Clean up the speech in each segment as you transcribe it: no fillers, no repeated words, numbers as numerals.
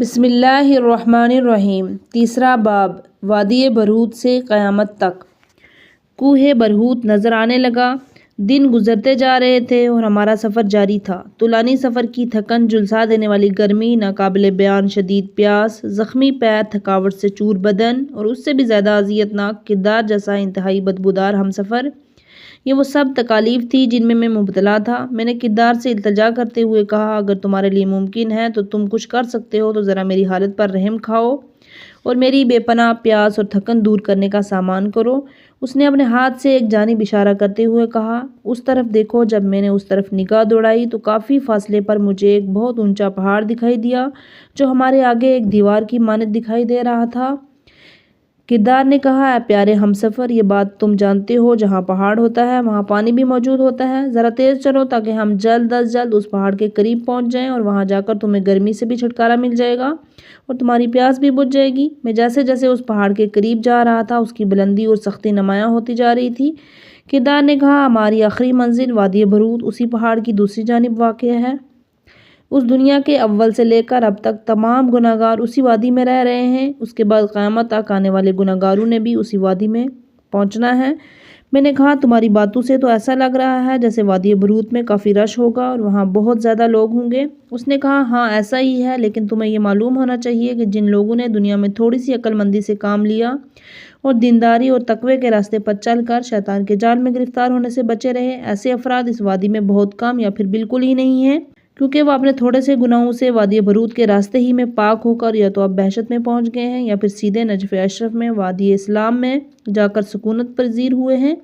بسم اللہ الرحمن الرحیم۔ تیسرا باب، وادی برہوت سے قیامت تک۔ کوہ برہوت نظر آنے لگا۔ دن گزرتے جا رہے تھے اور ہمارا سفر جاری تھا۔ طولانی سفر کی تھکن، جھلسا دینے والی گرمی، ناقابل بیان شدید پیاس، زخمی پیر، تھکاوٹ سے چور بدن اور اس سے بھی زیادہ اذیت ناک کردار جیسا انتہائی بدبودار ہم سفر، یہ وہ سب تکالیف تھی جن میں مبتلا تھا۔ میں نے کردار سے التجا کرتے ہوئے کہا، اگر تمہارے لیے ممکن ہے تو تم کچھ کر سکتے ہو تو ذرا میری حالت پر رحم کھاؤ اور میری بے پناہ پیاس اور تھکن دور کرنے کا سامان کرو۔ اس نے اپنے ہاتھ سے ایک جانب اشارہ کرتے ہوئے کہا، اس طرف دیکھو۔ جب میں نے اس طرف نگاہ دوڑائی تو کافی فاصلے پر مجھے ایک بہت اونچا پہاڑ دکھائی دیا جو ہمارے آگے ایک دیوار کی مانند دکھائی دے رہا تھا۔ کردار نے کہا، اے پیارے ہم سفر، یہ بات تم جانتے ہو، جہاں پہاڑ ہوتا ہے وہاں پانی بھی موجود ہوتا ہے۔ ذرا تیز چلو تاکہ ہم جلد از جلد اس پہاڑ کے قریب پہنچ جائیں اور وہاں جا کر تمہیں گرمی سے بھی چھٹکارا مل جائے گا اور تمہاری پیاس بھی بجھ جائے گی۔ میں جیسے جیسے اس پہاڑ کے قریب جا رہا تھا اس کی بلندی اور سختی نمایاں ہوتی جا رہی تھی۔ کردار نے کہا، ہماری آخری منزل وادی برہوت اسی پہاڑ کی دوسری جانب واقع ہے۔ اس دنیا کے اول سے لے کر اب تک تمام گناہگار اسی وادی میں رہ رہے ہیں۔ اس کے بعد قیامت تک آنے والے گناہگاروں نے بھی اسی وادی میں پہنچنا ہے۔ میں نے کہا، تمہاری باتوں سے تو ایسا لگ رہا ہے جیسے وادی برہوت میں کافی رش ہوگا اور وہاں بہت زیادہ لوگ ہوں گے۔ اس نے کہا، ہاں ایسا ہی ہے، لیکن تمہیں یہ معلوم ہونا چاہیے کہ جن لوگوں نے دنیا میں تھوڑی سی عقل مندی سے کام لیا اور دینداری اور تقوی کے راستے پر چل کر شیطان کے جال میں گرفتار ہونے سے بچے رہے، ایسے افراد اس وادی میں بہت کم یا پھر بالکل ہی نہیں ہیں، کیونکہ وہ اپنے تھوڑے سے گناہوں سے وادی برہوت کے راستے ہی میں پاک ہو کر یا تو اب بہشت میں پہنچ گئے ہیں یا پھر سیدھے نجف اشرف میں وادی اسلام میں جا کر سکونت پذیر ہوئے ہیں۔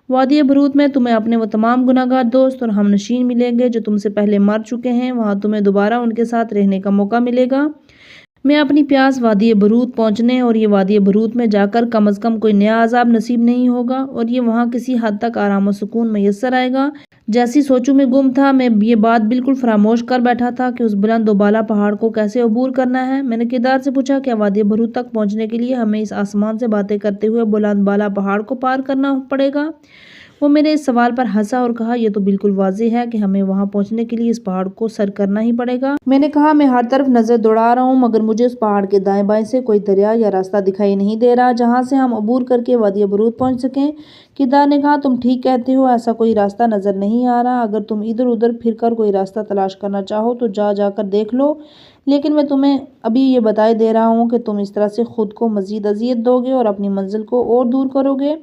وادی برہوت میں تمہیں اپنے وہ تمام گناہگار دوست اور ہم نشین ملیں گے جو تم سے پہلے مر چکے ہیں، وہاں تمہیں دوبارہ ان کے ساتھ رہنے کا موقع ملے گا۔ میں اپنی پیاس وادی برہوت پہنچنے اور یہ وادی برہوت میں جا کر کم از کم کوئی نیا عذاب نصیب نہیں ہوگا اور یہ وہاں کسی حد تک آرام و سکون میسر آئے گا۔ جیسی سوچوں میں گم تھا، میں یہ بات بالکل فراموش کر بیٹھا تھا کہ اس بلند و بالا پہاڑ کو کیسے عبور کرنا ہے۔ میں نے کردار سے پوچھا، کیا وادی برہوت تک پہنچنے کے لیے ہمیں اس آسمان سے باتیں کرتے ہوئے بلند بالا پہاڑ کو پار کرنا پڑے گا؟ وہ میرے اس سوال پر ہنسا اور کہا، یہ تو بالکل واضح ہے کہ ہمیں وہاں پہنچنے کے لیے اس پہاڑ کو سر کرنا ہی پڑے گا۔ میں نے کہا، میں ہر طرف نظر دوڑا رہا ہوں مگر مجھے اس پہاڑ کے دائیں بائیں سے کوئی دریا یا راستہ دکھائی نہیں دے رہا جہاں سے ہم عبور کر کے وادی برہوت پہنچ سکیں۔ کردار نے کہا، تم ٹھیک کہتے ہو، ایسا کوئی راستہ نظر نہیں آ رہا۔ اگر تم ادھر ادھر پھر کر کوئی راستہ تلاش کرنا چاہو تو جا کر دیکھ لو، لیکن میں تمہیں ابھی یہ بتائے دے رہا ہوں کہ تم اس طرح سے خود کو مزید اذیت دو گے اور اپنی منزل کو اور دور کرو گے۔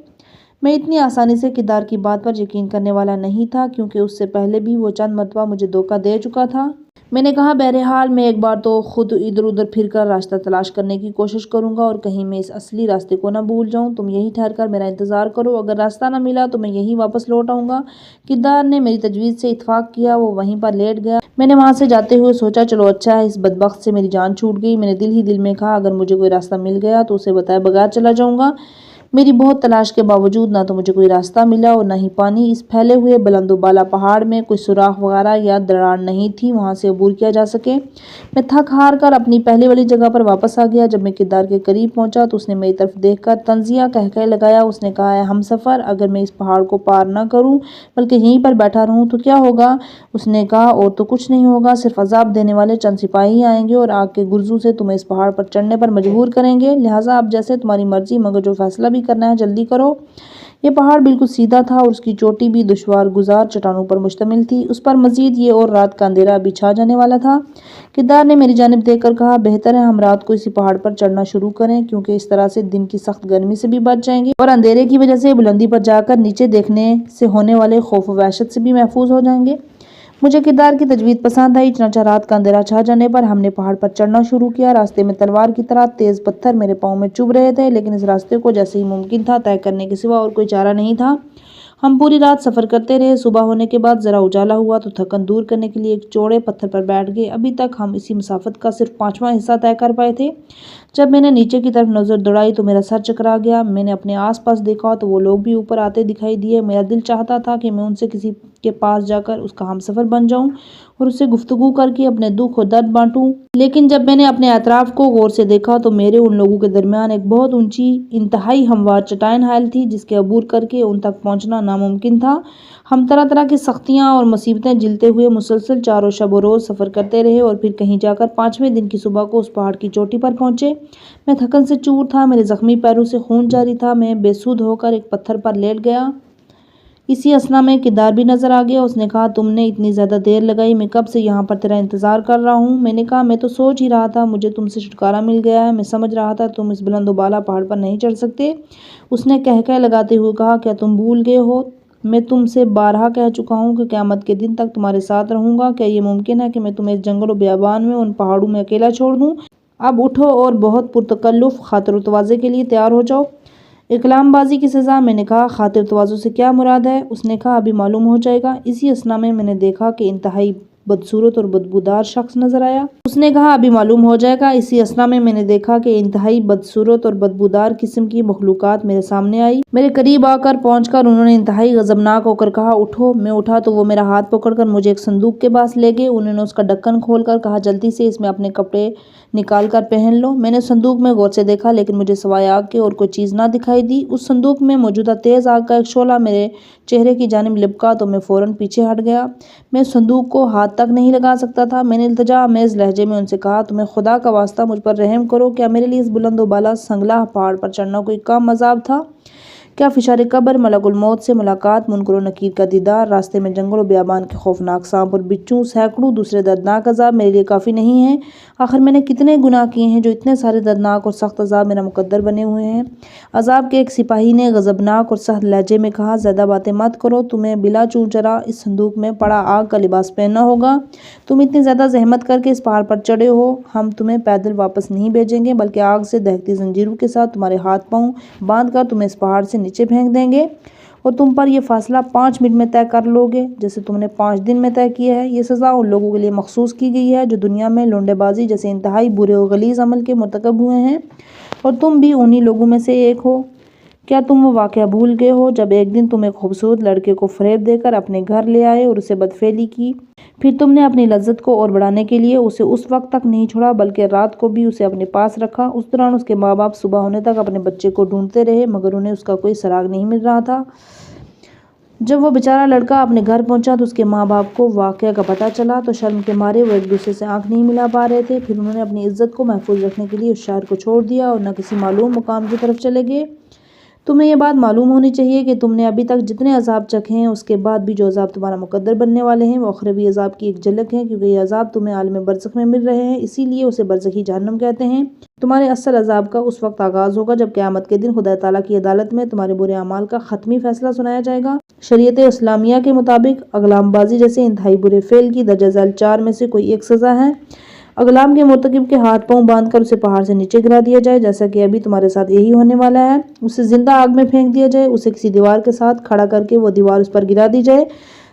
میں اتنی آسانی سے کردار کی بات پر یقین کرنے والا نہیں تھا، کیونکہ اس سے پہلے بھی وہ چند مرتبہ مجھے دھوکہ دے چکا تھا۔ میں نے کہا، بہرحال میں ایک بار تو خود ادھر ادھر پھر کر راستہ تلاش کرنے کی کوشش کروں گا اور کہیں میں اس اصلی راستے کو نہ بھول جاؤں۔ تم یہیں ٹھہر کر میرا انتظار کرو، اگر راستہ نہ ملا تو میں یہیں واپس لوٹ آؤں گا۔ کردار نے میری تجویز سے اتفاق کیا، وہ وہیں پر لیٹ گیا۔ میں نے وہاں سے جاتے ہوئے سوچا، چلو اچھا ہے، اس بدبخت سے میری جان چھوٹ گئی۔ میں نے دل ہی دل میں کہا، اگر مجھے کوئی راستہ مل گیا تو اسے بتائے بغیر چلا جاؤں گا۔ میری بہت تلاش کے باوجود نہ تو مجھے کوئی راستہ ملا اور نہ ہی پانی۔ اس پھیلے ہوئے بلند و بالا پہاڑ میں کوئی سوراخ وغیرہ یا دراڑ نہیں تھی وہاں سے عبور کیا جا سکے۔ میں تھک ہار کر اپنی پہلے والی جگہ پر واپس آ گیا۔ جب میں کردار کے قریب پہنچا تو اس نے میری طرف دیکھ کر طنزیہ قہقہے لگایا۔ اس نے کہا، اے ہم سفر، اگر میں اس پہاڑ کو پار نہ کروں بلکہ یہیں پر بیٹھا رہوں تو کیا ہوگا؟ اس نے کہا، اور تو کچھ نہیں ہوگا، صرف عذاب دینے والے چند سپاہی آئیں گے اور آگ کے گرزوں سے تمہیں اس پہاڑ پر چڑھنے پر مجبور کریں گے، لہٰذا اب جیسے تمہاری مرضی، مگر جو فیصلہ بھی کرنا ہے جلدی کرو۔ یہ پہاڑ بالکل سیدھا تھا اور اس کی چوٹی بھی دشوار گزار چٹانوں پر مشتمل تھی۔ اس پر مزید یہ اور رات کا اندھیرا ابھی چھا جانے والا تھا۔ کردار نے میری جانب دیکھ کر کہا، بہتر ہے ہم رات کو اسی پہاڑ پر چڑھنا شروع کریں، کیونکہ اس طرح سے دن کی سخت گرمی سے بھی بچ جائیں گے اور اندھیرے کی وجہ سے بلندی پر جا کر نیچے دیکھنے سے ہونے والے خوف و وحشت سے بھی محفوظ ہو جائیں گے۔ مجھے کردار کی تجویز پسند آئی، چنانچہ رات کا اندھیرا چھا جانے پر ہم نے پہاڑ پر چڑھنا شروع کیا۔ راستے میں تلوار کی طرح تیز پتھر میرے پاؤں میں چبھ رہے تھے، لیکن اس راستے کو جیسے ہی ممکن تھا طے کرنے کے سوا اور کوئی چارہ نہیں تھا۔ ہم پوری رات سفر کرتے رہے۔ صبح ہونے کے بعد ذرا اجالا ہوا تو تھکن دور کرنے کے لیے ایک چوڑے پتھر پر بیٹھ گئے۔ ابھی تک ہم اسی مسافت کا صرف 5واں حصہ طے کر پائے تھے۔ جب میں نے نیچے کی طرف نظر دوڑائی تو میرا سر چکرا گیا۔ میں نے اپنے آس پاس دیکھا تو وہ لوگ بھی اوپر آتے دکھائی دیے۔ میرا دل چاہتا تھا کہ میں ان سے کسی کے پاس جا کر اس کا ہمسفر بن جاؤں اور اس سے گفتگو کر کے اپنے دکھ اور درد بانٹوں، لیکن جب میں نے اپنے اطراف کو غور سے دیکھا تو میرے ان لوگوں کے درمیان ایک بہت اونچی انتہائی ہموار چٹان حائل تھی جس کے عبور کر کے ان تک پہنچنا ناممکن تھا۔ ہم طرح طرح کی سختیاں اور مصیبتیں جھیلتے ہوئے مسلسل 4 شب و روز سفر کرتے رہے اور پھر کہیں جا کر 5ویں دن کی صبح کو اس پہاڑ کی چوٹی پر پہنچے۔ میں تھکن سے چور تھا، میرے زخمی پیروں سے خون جاری تھا، میں بے سود ہو کر ایک پتھر پر لیٹ گیا۔ اسی اثنا میں کردار بھی نظر آ گیا۔ اس نے کہا تم نے اتنی زیادہ دیر لگائی، میں کب سے یہاں پر تیرا انتظار کر رہا ہوں۔ میں نے کہا میں تو سوچ ہی رہا تھا مجھے تم سے چھٹکارا مل گیا ہے، میں سمجھ رہا تھا تم اس بلند و بالا پہاڑ پر نہیں چڑھ سکتے۔ اس نے قہقہے لگاتے ہوئے کہا کیا تم بھول گئے ہو میں تم سے بارہا کہہ چکا ہوں کہ قیامت کے دن تک تمہارے ساتھ رہوں گا، کیا یہ ممکن ہے کہ میں تمہیں اس جنگل و بیابان میں ان پہاڑوں میں اکیلا چھوڑ دوں؟ اب اٹھو اور بہت پرتکلف خاطر و تواضع کے لیے تیار ہو جاؤ۔ اقلام بازی کی سزا؟ میں نے کہا خاطر تواضع سے کیا مراد ہے؟ اس نے کہا ابھی معلوم ہو جائے گا۔ اسی اثنا میں نے دیکھا کہ انتہائی بدصورت اور بدبودار شخص نظر آیا۔ اس نے کہا ابھی معلوم ہو جائے گا۔ اسی اثنا میں نے دیکھا کہ انتہائی بدصورت اور بدبودار قسم کی مخلوقات میرے سامنے آئی۔ میرے قریب آ کر پہنچ کر انہوں نے انتہائی غضبناک ہو کر کہا اٹھو۔ میں اٹھا تو وہ میرا ہاتھ پکڑ کر مجھے ایک صندوق کے پاس لے گئے۔ انہوں نے اس کا ڈھکن کھول کر کہا جلدی سے اس میں اپنے کپڑے نکال کر پہن لو۔ میں نے صندوق میں غور سے دیکھا لیکن مجھے سوائے آگ کے اور کوئی چیز نہ دکھائی دی۔ اس صندوق میں موجودہ تیز آگ کا ایک شعلہ میرے چہرے کی جانب لپکا تو میں فوراً پیچھے ہٹ گیا۔ میں صندوق کو ہاتھ تک نہیں لگا سکتا تھا۔ میں نے التجا آمیز لہجے میں ان سے کہا تمہیں خدا کا واسطہ مجھ پر رحم کرو، کیا میرے لیے اس بلند و بالا سنگلاہ پہاڑ پر چڑھنا کوئی کم عذاب تھا؟ کیا فشار قبر، ملک الموت سے ملاقات، منکر و نکیر کا دیدار، راستے میں جنگل و بیابان کے خوفناک سانپ اور بچھو، سینکڑوں دوسرے دردناک عذاب میرے لیے کافی نہیں ہیں؟ آخر میں نے کتنے گناہ کیے ہیں جو اتنے سارے دردناک اور سخت عذاب میرا مقدر بنے ہوئے ہیں؟ عذاب کے ایک سپاہی نے غضبناک اور سخت لہجے میں کہا زیادہ باتیں مت کرو، تمہیں بلا چوں چرا اس صندوق میں پڑا آگ کا لباس پہننا ہوگا۔ تم اتنی زیادہ زحمت کر کے اس پہاڑ پر چڑھے ہو، ہم تمہیں پیدل واپس نہیں بھیجیں گے بلکہ آگ سے دہکتی زنجیروں کے ساتھ تمہارے ہاتھ پاؤں باندھ کر تمہیں اس پہاڑ سے نیچے پھینک دیں گے اور تم پر یہ فاصلہ 5 منٹ میں طے کر لو گے جیسے تم نے 5 دن میں طے کیا ہے۔ یہ سزا ان لوگوں کے لیے مخصوص کی گئی ہے جو دنیا میں لونڈے بازی جیسے انتہائی برے و غلیظ عمل کے مرتکب ہوئے ہیں، اور تم بھی انہی لوگوں میں سے ایک ہو۔ کیا تم وہ واقعہ بھول گئے ہو جب ایک دن تم ایک خوبصورت لڑکے کو فریب دے کر اپنے گھر لے آئے اور اسے بدفعلی کی، پھر تم نے اپنی لذت کو اور بڑھانے کے لیے اسے اس وقت تک نہیں چھوڑا بلکہ رات کو بھی اسے اپنے پاس رکھا؟ اس دوران اس کے ماں باپ صبح ہونے تک اپنے بچے کو ڈھونڈتے رہے مگر انہیں اس کا کوئی سراغ نہیں مل رہا تھا۔ جب وہ بیچارہ لڑکا اپنے گھر پہنچا تو اس کے ماں باپ کو واقعہ کا پتہ چلا تو شرم کے مارے وہ ایک دوسرے سے آنکھ نہیں ملا پا رہے تھے۔ پھر انہوں نے اپنی عزت کو محفوظ رکھنے کے لیے اس شہر کو چھوڑ دیا اور نہ کسی معلوم مقام کی طرف چلے گئے۔ تمہیں یہ بات معلوم ہونی چاہیے کہ تم نے ابھی تک جتنے عذاب چکھے ہیں اس کے بعد بھی جو عذاب تمہارا مقدر بننے والے ہیں وہ اخروی عذاب کی ایک جھلک ہے، کیونکہ یہ عذاب تمہیں عالم برزخ میں مل رہے ہیں، اسی لیے اسے برزخی جہنم کہتے ہیں۔ تمہارے اصل عذاب کا اس وقت آغاز ہوگا جب قیامت کے دن خدا تعالیٰ کی عدالت میں تمہارے برے اعمال کا حتمی فیصلہ سنایا جائے گا۔ شریعت اسلامیہ کے مطابق اقلام بازی جیسے انتہائی برے فعل کی درجہ ذیل 4 میں سے کوئی ایک سزا ہے۔ اقلام کے مرتکب کے ہاتھ پاؤں باندھ کر اسے پہاڑ سے نیچے گرا دیا جائے جیسا کہ ابھی تمہارے ساتھ یہی ہونے والا ہے، اسے زندہ آگ میں پھینک دیا جائے، اسے کسی دیوار کے ساتھ کھڑا کر کے وہ دیوار اس پر گرا دی جائے،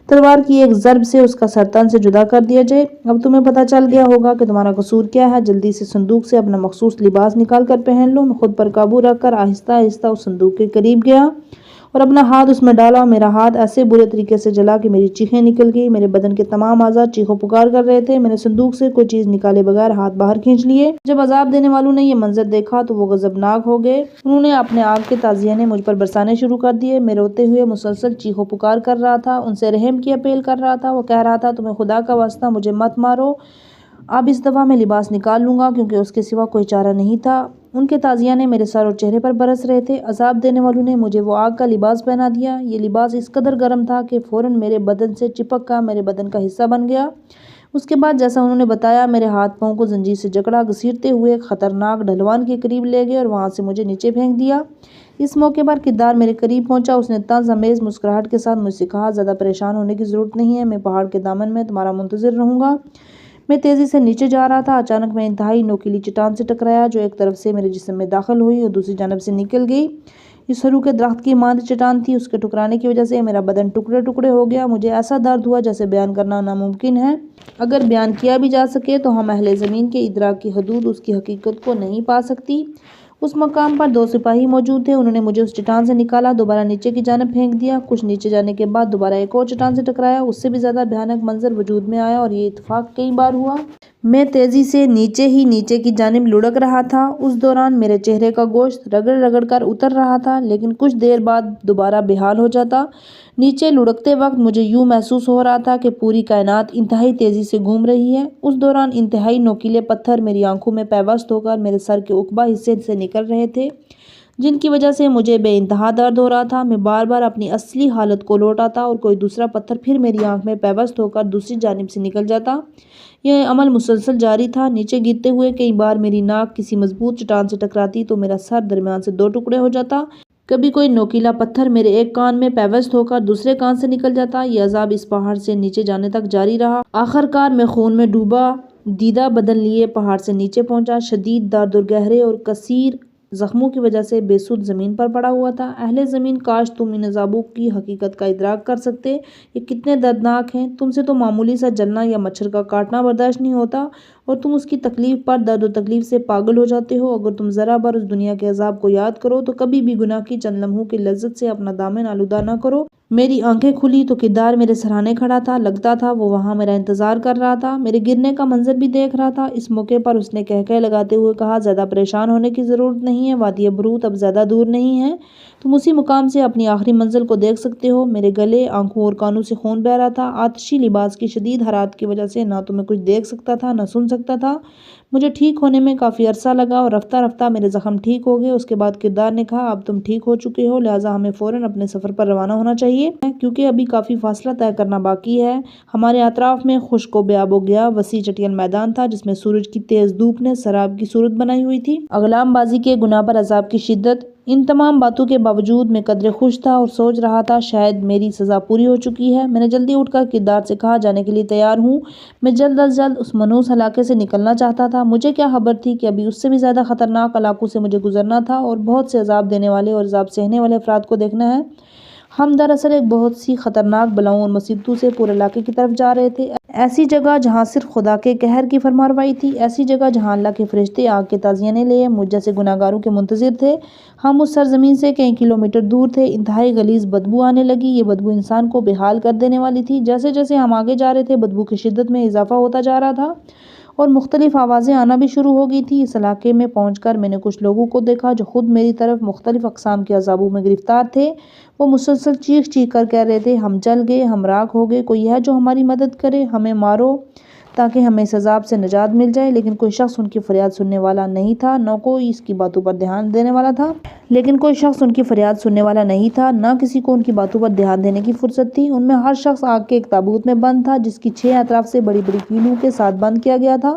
تلوار کی ایک ضرب سے اس کا سر تن سے جدا کر دیا جائے۔ اب تمہیں پتہ چل گیا ہوگا کہ تمہارا قصور کیا ہے، جلدی سے صندوق سے اپنا مخصوص لباس نکال کر پہن لو۔ میں خود پر قابو رکھ کر آہستہ آہستہ اس صندوق کے قریب گیا اور اپنا ہاتھ اس میں ڈالا۔ میرا ہاتھ ایسے برے طریقے سے جلا کہ میری چیخیں نکل گئی، میرے بدن کے تمام اعضاء چیخ و پکار کر رہے تھے۔ میں نے صندوق سے کوئی چیز نکالے بغیر ہاتھ باہر کھینچ لیے۔ جب عذاب دینے والوں نے یہ منظر دیکھا تو وہ غضبناک ہو گئے، انہوں نے اپنے آگ کے تعزیے مجھ پر برسانے شروع کر دیے۔ میں روتے ہوئے مسلسل چیخ و پکار کر رہا تھا، ان سے رحم کی اپیل کر رہا تھا۔ وہ کہہ رہا تھا تمہیں خدا کا واسطہ مجھے مت مارو، اب اس دفعہ میں لباس نکال لوں گا کیونکہ اس کے سوا کوئی چارہ نہیں تھا۔ ان کے تعزیے میرے سر اور چہرے پر برس رہے تھے۔ عذاب دینے والوں نے مجھے وہ آگ کا لباس پہنا دیا۔ یہ لباس اس قدر گرم تھا کہ فوراً میرے بدن سے چپک کر میرے بدن کا حصہ بن گیا۔ اس کے بعد جیسا انہوں نے بتایا میرے ہاتھ پاؤں کو زنجیر سے جکڑا، گھسیٹتے ہوئے ایک خطرناک ڈھلوان کے قریب لے گئے اور وہاں سے مجھے نیچے پھینک دیا۔ اس موقع پر کردار میرے قریب پہنچا، اس نے طنز آمیز مسکراہٹ کے ساتھ مجھ سے کہا زیادہ پریشان ہونے کی ضرورت نہیں ہے، میں پہاڑ کے دامن میں تمہارا منتظر رہوں گا۔ میں تیزی سے نیچے جا رہا تھا، اچانک میں انتہائی نوکیلی چٹان سے ٹکرایا جو ایک طرف سے میرے جسم میں داخل ہوئی اور دوسری جانب سے نکل گئی۔ یہ سرو کے درخت کی مانند چٹان تھی، اس کے ٹکرانے کی وجہ سے میرا بدن ٹکڑے ٹکڑے ہو گیا۔ مجھے ایسا درد ہوا جیسے بیان کرنا ناممکن ہے، اگر بیان کیا بھی جا سکے تو ہم اہل زمین کے ادراک کی حدود اس کی حقیقت کو نہیں پا سکتی۔ اس مقام پر 2 سپاہی موجود تھے، انہوں نے مجھے اس چٹان سے نکالا، دوبارہ نیچے کی جانب پھینک دیا، کچھ نیچے جانے کے بعد دوبارہ ایک اور چٹان سے ٹکرایا، اس سے بھی زیادہ بھیانک منظر وجود میں آیا اور یہ اتفاق کئی بار ہوا۔ میں تیزی سے نیچے کی جانب لڑک رہا تھا، اس دوران میرے چہرے کا گوشت رگڑ رگڑ کر اتر رہا تھا، لیکن کچھ دیر بعد دوبارہ بحال ہو جاتا۔ نیچے لڑکتے وقت مجھے یوں محسوس ہو رہا تھا کہ پوری کائنات انتہائی تیزی سے گھوم رہی ہے۔ اس دوران انتہائی نوکیلے پتھر میری آنکھوں میں پیوست ہو کر میرے سر کے عقبہ حصے سے نکل رہے تھے، جن کی وجہ سے مجھے بے انتہا درد ہو رہا تھا۔ میں بار بار اپنی اصلی حالت کو لوٹ آتا اور کوئی دوسرا پتھر پھر میری آنکھ میں پیوست ہو کر دوسری جانب سے نکل جاتا۔ یہ عمل مسلسل جاری تھا۔ نیچے گرتے ہوئے کئی بار میری ناک کسی مضبوط چٹان سے ٹکراتی تو میرا سر درمیان سے 2 ٹکڑے ہو جاتا۔ کبھی کوئی نوکیلا پتھر میرے ایک کان میں پیوست ہو کر دوسرے کان سے نکل جاتا۔ یہ عذاب اس پہاڑ سے نیچے جانے تک جاری رہا۔ آخرکار میں خون میں ڈوبا دیدہ بدن لیے پہاڑ سے نیچے پہنچا۔ شدید درد اور گہرے اور کثیر زخموں کی وجہ سے بے سود زمین پر پڑا ہوا تھا۔ اہل زمین، کاش تم ان عذابوں کی حقیقت کا ادراک کر سکتے، یہ کتنے دردناک ہیں۔ تم سے تو معمولی سا جلنا یا مچھر کا کاٹنا برداشت نہیں ہوتا اور تم اس کی تکلیف پر درد و تکلیف سے پاگل ہو جاتے ہو۔ اگر تم ذرا بار اس دنیا کے عذاب کو یاد کرو تو کبھی بھی گناہ کی چند لمحوں کی لذت سے اپنا دامن آلودہ نہ کرو۔ میری آنکھیں کھلی تو کردار میرے سرانے کھڑا تھا، لگتا تھا وہ وہاں میرا انتظار کر رہا تھا، میرے گرنے کا منظر بھی دیکھ رہا تھا۔ اس موقع پر اس نے کہکہے لگاتے ہوئے کہا، زیادہ پریشان ہونے کی ضرورت نہیں ہے، وادی برہوت اب زیادہ دور نہیں ہے، تم اسی مقام سے اپنی آخری منزل کو دیکھ سکتے ہو۔ میرے گلے، آنکھوں اور کانوں سے خون بہہ رہا تھا۔ آتشی لباس کی شدید حرارت کی وجہ سے نہ تو میں کچھ دیکھ سکتا تھا نہ سن سکتا تھا۔ مجھے ٹھیک ہونے میں کافی عرصہ لگا اور رفتہ رفتہ میرے زخم ٹھیک ہو گئے۔ اس کے بعد کردار نے کہا، اب تم ٹھیک ہو چکے ہو، لہٰذا ہمیں فوراً اپنے سفر پر روانہ ہونا چاہیے، کیونکہ ابھی کافی فاصلہ طے کرنا باقی ہے۔ ہمارے اطراف میں خشک و بے آب و گیا وسیع چٹیل میدان تھا، جس میں سورج کی تیز دھوپ نے سراب کی صورت بنائی ہوئی تھی۔ اغلام بازی کے گناہ پر عذاب کی شدت، ان تمام باتوں کے باوجود میں قدرے خوش تھا اور سوچ رہا تھا، شاید میری سزا پوری ہو چکی ہے۔ میں نے جلدی اٹھ کر کردار سے کہا، جانے کے لیے تیار ہوں، میں جلد از جلد اس منحوس علاقے سے نکلنا چاہتا تھا۔ مجھے کیا خبر تھی کہ ابھی اس سے بھی زیادہ خطرناک علاقوں سے مجھے گزرنا تھا اور بہت سے عذاب دینے والے اور عذاب سہنے والے افراد کو دیکھنا ہے۔ ہم دراصل ایک بہت سی خطرناک بلاؤں اور مصیبتوں سے پورے علاقے کی طرف جا رہے تھے، ایسی جگہ جہاں صرف خدا کے قہر کی فرمانروائی تھی، ایسی جگہ جہاں اللہ کے فرشتے آگ کے تعزینے لیے مجھ جیسے گناہگاروں کے منتظر تھے۔ ہم اس سرزمین سے کئی کلومیٹر دور تھے۔ انتہائی غلیظ بدبو آنے لگی، یہ بدبو انسان کو بے حال کر دینے والی تھی۔ جیسے جیسے ہم آگے جا رہے تھے بدبو کی شدت میں اضافہ ہوتا جا رہا تھا اور مختلف آوازیں آنا بھی شروع ہو گئی تھی۔ اس علاقے میں پہنچ کر میں نے کچھ لوگوں کو دیکھا جو خود میری طرف مختلف اقسام کے عذابوں میں گرفتار تھے۔ وہ مسلسل چیخ چیخ کر کہہ رہے تھے، ہم جل گئے، ہم راکھ ہو گئے، کوئی ہے جو ہماری مدد کرے، ہمیں مارو تاکہ ہمیں اس عذاب سے نجات مل جائے۔ لیکن کوئی شخص ان کی فریاد سننے والا نہیں تھا، نہ کوئی اس کی باتوں پر دھیان دینے والا تھا۔ نہ کسی کو ان کی باتوں پر دھیان دینے کی فرصت تھی۔ ان میں ہر شخص آگ کے ایک تابوت میں بند تھا، جس کی 6 اطراف سے بڑی بڑی کیلوں کے ساتھ بند کیا گیا تھا۔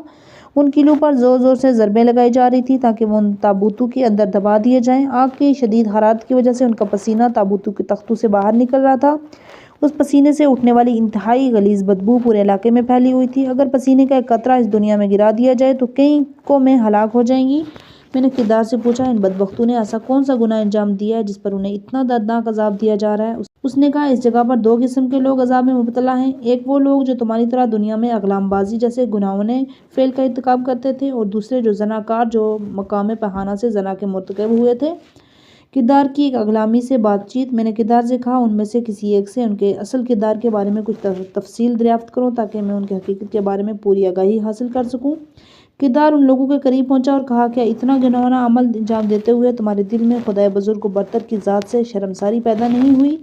ان کیلوں پر زور زور سے ضربیں لگائی جا رہی تھی تاکہ وہ ان تابوتوں کے اندر دبا دیے جائیں۔ آگ کی شدید حرارت کی وجہ سے ان کا پسینہ تابوتوں کے تختوں سے باہر نکل رہا تھا۔ اس پسینے سے اٹھنے والی انتہائی غلیظ بدبو پورے علاقے میں پھیلی ہوئی تھی۔ اگر پسینے کا ایک قطرہ اس دنیا میں گرا دیا جائے تو کئی قومیں ہلاک ہو جائیں گی۔ میں نے کردار سے پوچھا، ان بدبختوں نے ایسا کون سا گناہ انجام دیا ہے جس پر انہیں اتنا دردناک عذاب دیا جا رہا ہے؟ اس نے کہا، اس جگہ پر 2 قسم کے لوگ عذاب میں مبتلا ہیں، ایک وہ لوگ جو تمہاری طرح دنیا میں اغلام بازی جیسے گناہونے فعل کا ارتکاب کرتے تھے، اور دوسرے جو زناکار جو مقام پہانہ سے زنا کے مرتکب ہوئے تھے۔ کردار کی ایک اغلامی سے بات چیت۔ میں نے کردار سے کہا، ان میں سے کسی ایک سے ان کے اصل کردار کے بارے میں کچھ تفصیل دریافت کرو تاکہ میں ان کی حقیقت کے بارے میں پوری آگاہی حاصل کر سکوں۔ کردار ان لوگوں کے قریب پہنچا اور کہا، کیا اتنا گھناؤنا عمل انجام دیتے ہوئے تمہارے دل میں خدائے بزرگ و برتر کی ذات سے شرمساری پیدا نہیں ہوئی؟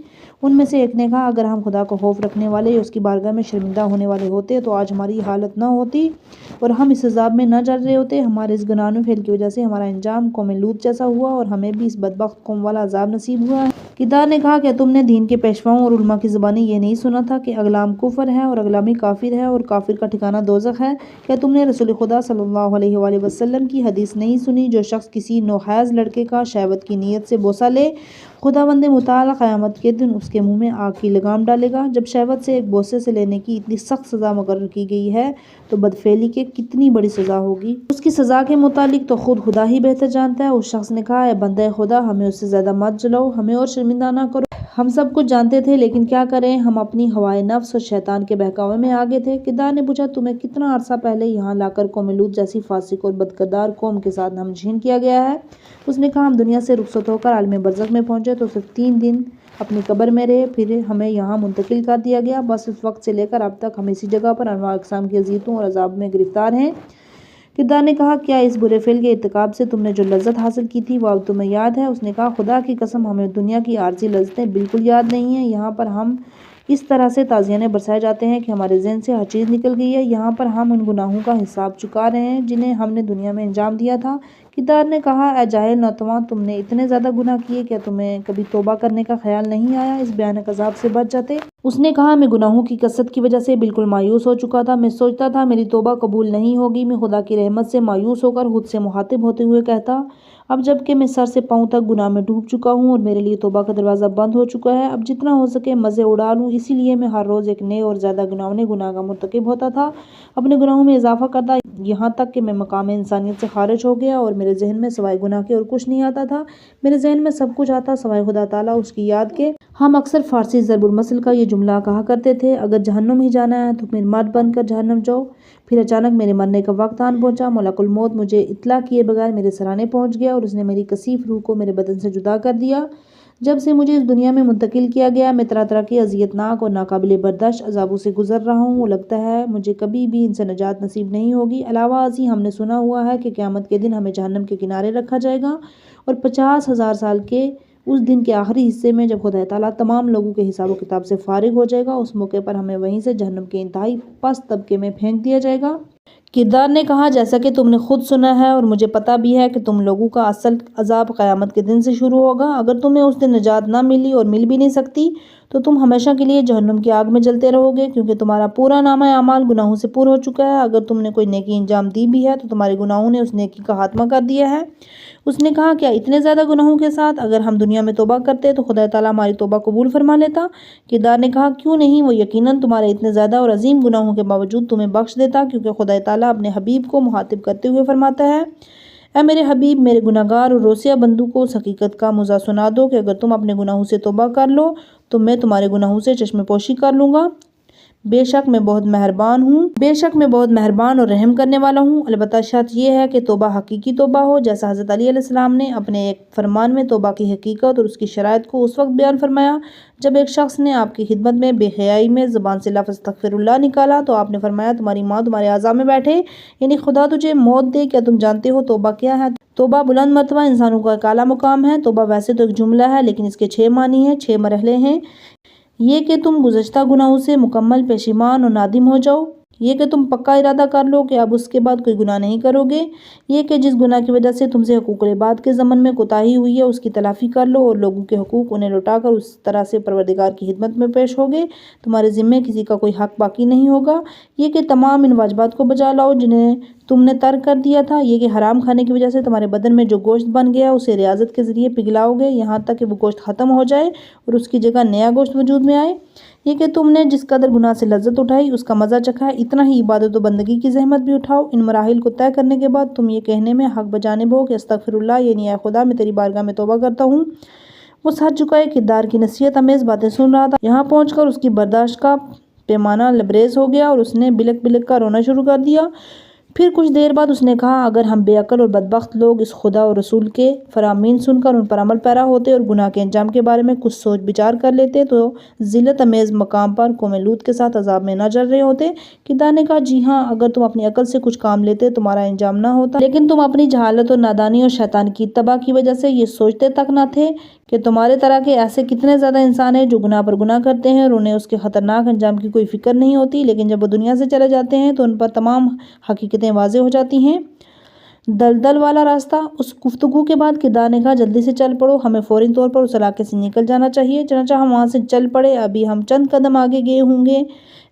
ان میں سے ایک نے کہا، اگر ہم خدا کو خوف رکھنے والے یا اس کی بارگاہ میں شرمندہ ہونے والے ہوتے تو آج ہماری حالت نہ ہوتی اور ہم اس عذاب میں نہ جل رہے ہوتے۔ ہمارے اس گناہونے فعل کی وجہ سے ہمارا انجام قوم لوط جیسا ہوا اور ہمیں بھی اس بدبخت قوم والا عذاب نصیب ہوا ہے۔ کردار نے کہا، کیا تم نے دین کے پیشواؤں اور علماء کی زبانی یہ نہیں سنا تھا کہ اغلام کفر ہے اور اغلامی کافر ہے اور کافر کا ٹھکانہ دوزخ ہے؟ کیا تم نے رسول خدا صلی اللہ علیہ وآلہ وسلم کی حدیث نہیں سنی، جو شخص کسی نوحیز لڑکے کا شہوت کی نیت سے بوسہ لے، خداوند متعال قیامت کے دن اس کے منہ میں آگ کی لگام ڈالے گا؟ جب شہوت سے ایک بوسے سے لینے کی اتنی سخت سزا مقرر کی گئی ہے تو بدفعلی کی کتنی بڑی سزا ہوگی؟ اس کی سزا کے متعلق تو خود خدا ہی بہتر جانتا ہے۔ اس شخص نے کہا، اے بندہ خدا، ہمیں اس سے زیادہ مت جلاؤ، ہمیں اور شرمندہ نہ کرو۔ ہم سب کچھ جانتے تھے، لیکن کیا کریں، ہم اپنی ہوائے نفس اور شیطان کے بہکاوے میں آگے تھے۔ کردار نے پوچھا، تمہیں کتنا عرصہ پہلے یہاں لا کر قوم لوط جیسی فاسق اور بدکردار قوم کے ساتھ ہمنشین کیا گیا ہے؟ اس نے کہا، ہم دنیا سے رخصت ہو کر عالم برزخ میں پہنچے تو صرف 3 دن اپنی قبر میں رہے، پھر ہمیں یہاں منتقل کر دیا گیا۔ بس اس وقت سے لے کر اب تک ہم اسی جگہ پر انواع اقسام کی اذیتوں اور عذاب میں گرفتار ہیں۔ کردار نے کہا، کیا اس برے فعل کے ارتکاب سے تم نے جو لذت حاصل کی تھی وہ اب تمہیں یاد ہے؟ اس نے کہا، خدا کی قسم ہمیں دنیا کی عارضی لذتیں بالکل یاد نہیں ہیں۔ یہاں پر ہم اس طرح سے تازیانے برسائے جاتے ہیں کہ ہمارے ذہن سے ہر چیز نکل گئی ہے۔ یہاں پر ہم ان گناہوں کا حساب چکا رہے ہیں جنہیں ہم نے دنیا میں انجام دیا تھا۔ کردار نے کہا، اے جاہل نوجوان، تم نے اتنے زیادہ گناہ کیے، کیا تمہیں کبھی توبہ کرنے کا خیال نہیں آیا؟ اس بھیانک عذاب سے بچ جاتے۔ اس نے کہا، میں گناہوں کی کثرت کی وجہ سے بالکل مایوس ہو چکا تھا۔ میں سوچتا تھا میری توبہ قبول نہیں ہوگی۔ میں خدا کی رحمت سے مایوس ہو کر خود سے مخاطب ہوتے ہوئے کہتا، اب جب کہ میں سر سے پاؤں تک گناہ میں ڈوب چکا ہوں اور میرے لیے توبہ کا دروازہ بند ہو چکا ہے، اب جتنا ہو سکے مزے اڑا لوں۔ اسی لیے میں ہر روز ایک نئے اور زیادہ گناہ کا مرتکب ہوتا تھا، اپنے گناہوں میں اضافہ کرتا، یہاں تک کہ میں مقام انسانیت سے خارج ہو گیا اور میرے ذہن میں سوائے گناہ کے اور کچھ نہیں آتا تھا۔ میرے ذہن میں سب کچھ آتا سوائے خدا تعالیٰ اس کی یاد کے۔ ہم اکثر فارسی ضرب المثل کا یہ جملہ کہا کرتے تھے، اگر جہنم ہی جانا ہے تو پھر مرد بن کر جہنم جاؤ۔ پھر اچانک میرے مرنے کا وقت آن پہنچا۔ ملک الموت مجھے اطلاع کیے بغیر میرے سرانے پہنچ گیا اور اس نے میری کثیف روح کو میرے بدن سے جدا کر دیا۔ جب سے مجھے اس دنیا میں منتقل کیا گیا، میں طرح طرح کے اذیت ناک اور ناقابل برداشت عذابوں سے گزر رہا ہوں۔ لگتا ہے مجھے کبھی بھی ان سے نجات نصیب نہیں ہوگی۔ علاوہ ازیں ہم نے سنا ہوا ہے کہ قیامت کے دن ہمیں جہنم کے کنارے رکھا جائے گا اور 50,000 سال کے اس دن کے آخری حصے میں جب خدا تعالیٰ تمام لوگوں کے حساب و کتاب سے فارغ ہو جائے گا، اس موقع پر ہمیں وہیں سے جہنم کے انتہائی پست طبقے میں پھینک دیا جائے گا۔ کردار نے کہا، جیسا کہ تم نے خود سنا ہے اور مجھے پتہ بھی ہے کہ تم لوگوں کا اصل عذاب قیامت کے دن سے شروع ہوگا۔ اگر تمہیں اس دن نجات نہ ملی اور مل بھی نہیں سکتی تو تم ہمیشہ کے لیے جہنم کی آگ میں جلتے رہو گے، کیونکہ تمہارا پورا نامہ اعمال گناہوں سے پر ہو چکا ہے۔ اگر تم نے کوئی نیکی انجام دی بھی ہے تو تمہارے گناہوں نے اس نیکی کا خاتمہ کر دیا ہے۔ اس نے کہا، کیا اتنے زیادہ گناہوں کے ساتھ اگر ہم دنیا میں توبہ کرتے تو خدا تعالیٰ ہماری توبہ قبول فرما لیتا؟ کردار نے کہا، کیوں نہیں، وہ یقیناً تمہارے اتنے زیادہ اور عظیم گناہوں کے باوجود تمہیں بخش دیتا، کیونکہ خدا تعالیٰ اپنے حبیب کو مخاطب کرتے ہوئے فرماتا ہے، اے میرے حبیب، میرے گناہگار اور روسیہ بندوں کو اس حقیقت کا مزہ سنا دو کہ اگر تم اپنے گناہوں سے توبہ کر لو تو میں تمہارے گناہوں سے چشم پوشی کر لوں گا۔ بے شک میں بہت مہربان اور رحم کرنے والا ہوں۔ البتہ شرط یہ ہے کہ توبہ حقیقی توبہ ہو، جیسا حضرت علی علیہ السلام نے اپنے ایک فرمان میں توبہ کی حقیقت اور اس کی شرائط کو اس وقت بیان فرمایا جب ایک شخص نے آپ کی خدمت میں بے حیائی میں زبان سے لفظ استغفر اللہ نکالا تو آپ نے فرمایا، تمہاری ماں تمہارے اعضاء میں بیٹھے، یعنی خدا تجھے موت دے۔ کیا تم جانتے ہو توبہ کیا ہے؟ توبہ بلند مرتبہ انسانوں کا ایک اعلیٰ مقام ہے۔ توبہ ویسے تو ایک جملہ ہے، لیکن اس کے 6 معنی ہیں، 6 مرحلے ہیں۔ یہ کہ تم گزشتہ گناہوں سے مکمل پشیمان اور نادم ہو جاؤ، یہ کہ تم پکا ارادہ کر لو کہ اب اس کے بعد کوئی گناہ نہیں کرو گے، یہ کہ جس گناہ کی وجہ سے تم سے حقوق العباد کے ضمن میں کوتاہی ہوئی ہے اس کی تلافی کر لو اور لوگوں کے حقوق انہیں لوٹا کر اس طرح سے پروردگار کی خدمت میں پیش ہوگے تمہارے ذمے کسی کا کوئی حق باقی نہیں ہوگا، یہ کہ تمام ان واجبات کو بجا لاؤ جنہیں تم نے ترک کر دیا تھا، یہ کہ حرام کھانے کی وجہ سے تمہارے بدن میں جو گوشت بن گیا اسے ریاضت کے ذریعے پگھلاؤ گے یہاں تک کہ وہ گوشت ختم ہو جائے اور اس کی جگہ نیا گوشت وجود میں آئے، یہ کہ تم نے جس قدر گناہ سے لذت اٹھائی اس کا مزہ چکھا ہے اتنا ہی عبادت و بندگی کی زحمت بھی اٹھاؤ۔ ان مراحل کو طے کرنے کے بعد تم یہ کہنے میں حق بجانب ہو کہ استغفر اللہ، یعنی اے خدا میں تیری بارگاہ میں توبہ کرتا ہوں۔ وہ سر جھکائے کردار کی نصیحت امیز باتیں سن رہا تھا۔ یہاں پہنچ کر اس کی برداشت کا پیمانہ لبریز ہو گیا اور اس نے بلک بلک کر رونا شروع کر دیا۔ پھر کچھ دیر بعد اس نے کہا، اگر ہم بے عقل اور بدبخت لوگ اس خدا اور رسول کے فرامین سن کر ان پر عمل پیرا ہوتے اور گناہ کے انجام کے بارے میں کچھ سوچ بچار کر لیتے تو ذلت امیز مقام پر قوم لوط کے ساتھ عذاب میں نہ جل رہے ہوتے۔ کردار نے کہا، جی ہاں، اگر تم اپنی عقل سے کچھ کام لیتے تمہارا انجام نہ ہوتا، لیکن تم اپنی جہالت اور نادانی اور شیطان کی اتباع کی وجہ سے یہ سوچتے تک نہ تھے کہ تمہارے طرح کے ایسے کتنے زیادہ انسان ہیں جو گناہ پر گناہ کرتے ہیں اور انہیں اس کے خطرناک انجام کی کوئی فکر نہیں ہوتی، لیکن جب وہ دنیا سے چلے جاتے ہیں تو ان پر تمام حقیقتیں واضح ہو جاتی ہیں۔ دلدل والا راستہ۔ اس گفتگو کے بعد کردار نے کہا، جلدی سے چل پڑو، ہمیں فوری طور پر اس علاقے سے نکل جانا چاہیے۔ چنانچہ ہم وہاں سے چل پڑے۔ ابھی ہم چند قدم آگے گئے ہوں گے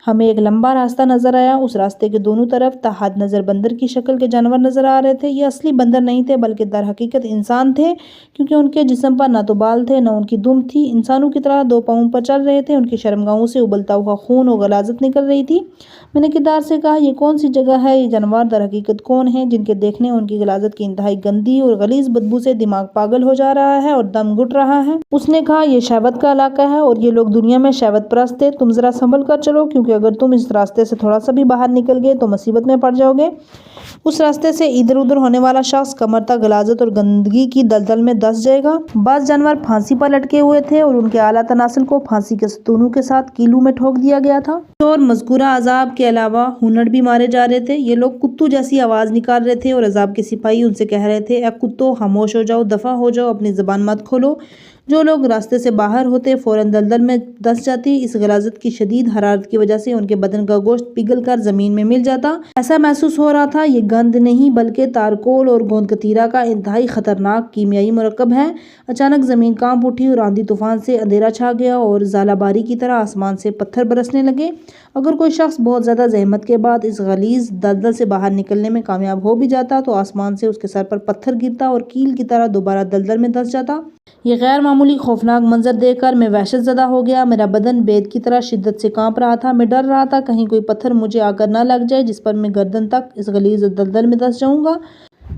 ہمیں ایک لمبا راستہ نظر آیا، اس راستے کے دونوں طرف تا حد نظر بندر کی شکل کے جانور نظر آ رہے تھے۔ یہ اصلی بندر نہیں تھے بلکہ در حقیقت انسان تھے، کیونکہ ان کے جسم پر نہ تو بال تھے نہ ان کی دم تھی۔ انسانوں کی طرح 2 پاؤں پر چل رہے تھے، ان کی شرمگاہوں سے ابلتا ہوا خون اور غلاظت نکل رہی تھی۔ میں نے کردار سے کہا، یہ کون سی جگہ ہے؟ یہ جانور در حقیقت کون ہیں جن کے دیکھنے ان کی غلاظت کی انتہائی گندی اور غلیظ بدبو سے دماغ پاگل ہو جا رہا ہے اور دم گھٹ رہا ہے؟ اس نے کہا، یہ شہوت کا علاقہ ہے اور یہ لوگ دنیا میں شہوت پرست تھے۔ تم ذرا سنبھل کر چلو، کیونکہ اگر تم اس راستے سے تھوڑا سا بھی باہر نکل گئے تو مصیبت میں پڑ جاؤ گے۔ اس راستے سے ادھر ادھر ہونے والا شخص کمر تک غلاظت اور گندگی کی دلدل میں دھس جائے گا۔ بعض جانور پھانسی پر لٹکے ہوئے تھے اور ان کے اعلیٰ تناسل کو پھانسی کے ستونوں کے ساتھ کیلوں میں ٹھوک دیا گیا تھا۔ اور مذکورہ عذاب کے علاوہ ہونڑ بھی مارے جا رہے تھے۔ یہ لوگ کتوں جیسی آواز نکال رہے تھے اور عذاب کے سپاہی ان سے کہہ رہے تھے، اے کتو، خاموش ہو جاؤ، دفع ہو جاؤ، اپنی زبان مت کھولو۔ جو لوگ راستے سے باہر ہوتے فوراً دلدل میں دھس جاتی۔ اس غلاظت کی شدید حرارت کی وجہ سے ان کے بدن کا گوشت پگھل کر زمین میں مل جاتا۔ ایسا محسوس ہو رہا تھا یہ گند نہیں بلکہ تارکول اور گوند کتیرا کا انتہائی خطرناک کیمیائی مرکب ہے۔ اچانک زمین کانپ اٹھی اور آندھی طوفان سے اندھیرا چھا گیا اور ژالہ باری کی طرح آسمان سے پتھر برسنے لگے۔ اگر کوئی شخص بہت زیادہ زحمت کے بعد اس غلیظ دلدل سے باہر نکلنے میں کامیاب ہو بھی جاتا تو آسمان سے اس کے سر پر پتھر گرتا اور کیل کی طرح دوبارہ دلدل میں دھس جاتا۔ یہ غیر معمولی خوفناک منظر دیکھ کر میں وحشت زدہ ہو گیا۔ میرا بدن بید کی طرح شدت سے کانپ رہا تھا۔ میں ڈر رہا تھا کہیں کوئی پتھر مجھے آ کر نہ لگ جائے جس پر میں گردن تک اس غلیظ دلدل میں دھس جاؤں گا۔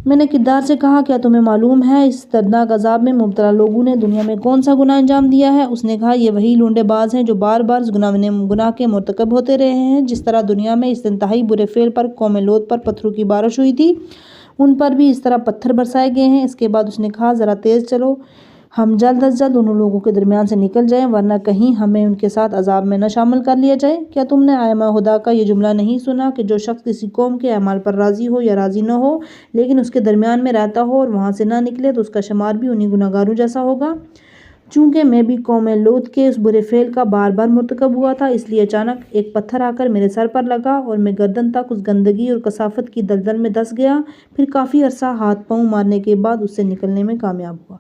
میں نے کردار سے کہا، کیا تمہیں معلوم ہے اس دردناک عذاب میں مبتلا لوگوں نے دنیا میں کون سا گناہ انجام دیا ہے؟ اس نے کہا، یہ وہی لونڈے باز ہیں جو بار بار اس گناہ کے مرتکب ہوتے رہے ہیں۔ جس طرح دنیا میں اس انتہائی برے فعل پر قوم لوط پر پتھروں کی بارش ہوئی تھی، ان پر بھی اس طرح پتھر برسائے گئے ہیں۔ اس کے بعد اس نے کہا، ذرا تیز چلو، ہم جلد از جلد ان لوگوں کے درمیان سے نکل جائیں، ورنہ کہیں ہمیں ان کے ساتھ عذاب میں نہ شامل کر لیا جائے۔ کیا تم نے ائمہ خدا کا یہ جملہ نہیں سنا کہ جو شخص کسی قوم کے اعمال پر راضی ہو یا راضی نہ ہو لیکن اس کے درمیان میں رہتا ہو اور وہاں سے نہ نکلے تو اس کا شمار بھی انہی گنہگاروں جیسا ہوگا؟ چونکہ میں بھی قوم لوط کے اس برے فعل کا بار بار مرتکب ہوا تھا، اس لیے اچانک ایک پتھر آ کر میرے سر پر لگا اور میں گردن تک اس گندگی اور کثافت کی دلدل میں دھس گیا۔ پھر کافی عرصہ ہاتھ پاؤں مارنے کے بعد اس سے نکلنے میں کامیاب ہوا۔